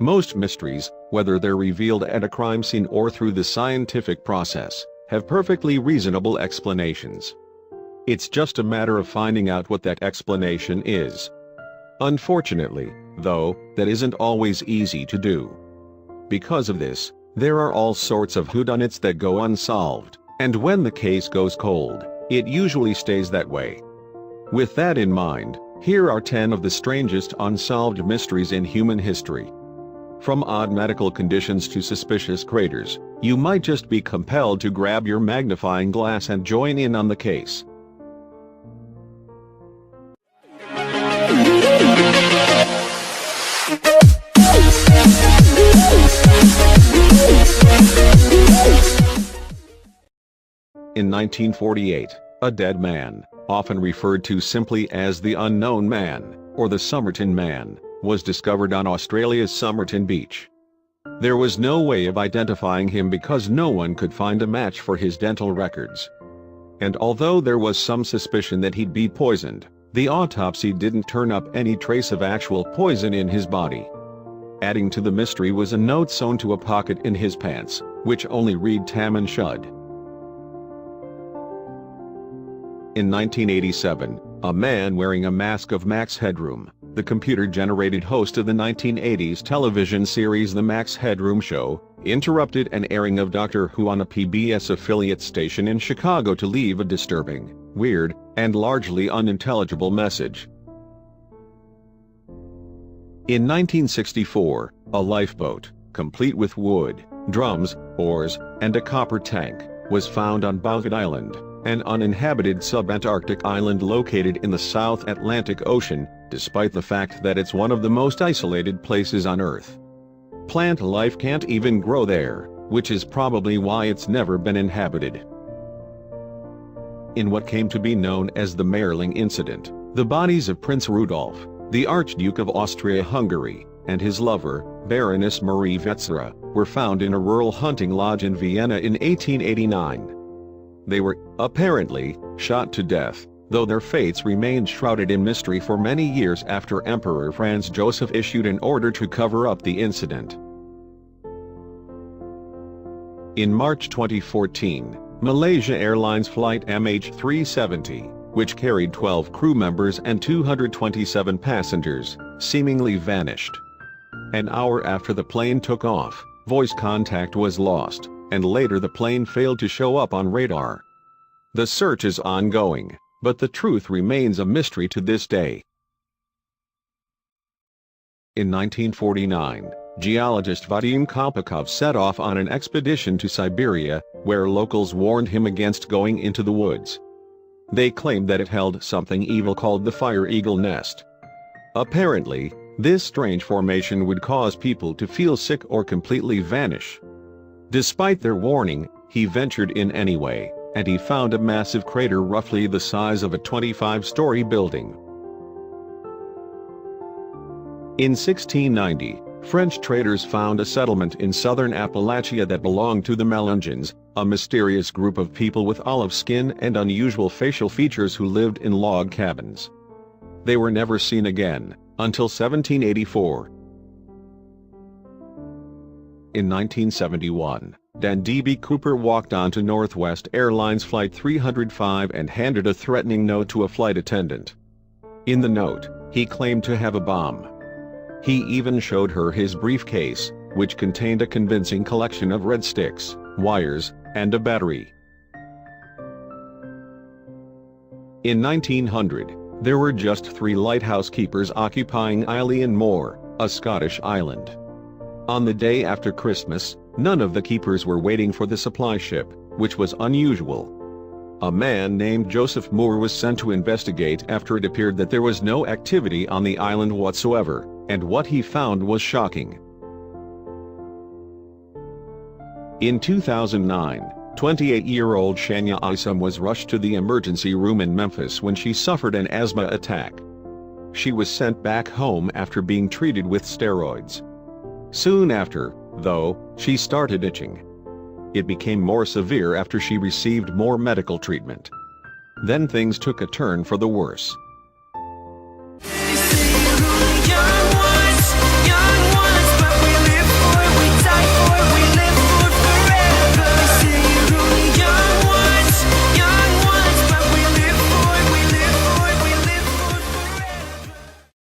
Most mysteries, whether they're revealed at a crime scene or through the scientific process, have perfectly reasonable explanations. It's just a matter of finding out what that explanation is. Unfortunately, though, that isn't always easy to do. Because of this, there are all sorts of whodunits that go unsolved, and when the case goes cold, it usually stays that way. With that in mind, here are 10 of the strangest unsolved mysteries in human history. From odd medical conditions to suspicious craters, you might just be compelled to grab your magnifying glass and join in on the case. In 1948, a dead man, often referred to simply as the Unknown Man, or the Somerton Man, was discovered on Australia's Somerton Beach. There was no way of identifying him because no one could find a match for his dental records. And although there was some suspicion that he'd be poisoned, the autopsy didn't turn up any trace of actual poison in his body. Adding to the mystery was a note sewn to a pocket in his pants, which only read Tam and Shud. In 1987, a man wearing a mask of Max Headroom, the computer-generated host of the 1980s television series The Max Headroom Show, interrupted an airing of Doctor Who on a PBS affiliate station in Chicago to leave a disturbing, weird, and largely unintelligible message. In 1964, a lifeboat, complete with wood, drums, oars, and a copper tank, was found on Bouvet Island, an uninhabited subantarctic island located in the South Atlantic Ocean, despite the fact that it's one of the most isolated places on Earth. Plant life can't even grow there, which is probably why it's never been inhabited. In what came to be known as the Mayerling Incident, the bodies of Prince Rudolf, the Archduke of Austria-Hungary, and his lover, Baroness Marie Wetzera, were found in a rural hunting lodge in Vienna in 1889. They were, apparently, shot to death, though their fates remained shrouded in mystery for many years after Emperor Franz Joseph issued an order to cover up the incident. In March 2014, Malaysia Airlines flight MH370, which carried 12 crew members and 227 passengers, seemingly vanished. An hour after the plane took off, voice contact was lost, and later the plane failed to show up on radar. The search is ongoing, but the truth remains a mystery to this day. In 1949, geologist Vadim Kopakov set off on an expedition to Siberia, where locals warned him against going into the woods. They claimed that it held something evil called the Fire Eagle Nest. Apparently, this strange formation would cause people to feel sick or completely vanish. Despite their warning, he ventured in anyway, and he found a massive crater roughly the size of a 25-story building. In 1690, French traders found a settlement in southern Appalachia that belonged to the Melungeons, a mysterious group of people with olive skin and unusual facial features who lived in log cabins. They were never seen again, until 1784. In 1971, Dan D.B. Cooper walked onto Northwest Airlines Flight 305 and handed a threatening note to a flight attendant. In the note, he claimed to have a bomb. He even showed her his briefcase, which contained a convincing collection of red sticks, wires, and a battery. In 1900, there were just 3 lighthouse keepers occupying Isle Moor, a Scottish island. On the day after Christmas, none of the keepers were waiting for the supply ship, which was unusual. A man named Joseph Moore was sent to investigate after it appeared that there was no activity on the island whatsoever, and what he found was shocking. In 2009, 28-year-old Shania Isom was rushed to the emergency room in Memphis when she suffered an asthma attack. She was sent back home after being treated with steroids. Soon after, though, she started itching. It became more severe after she received more medical treatment. Then things took a turn for the worse.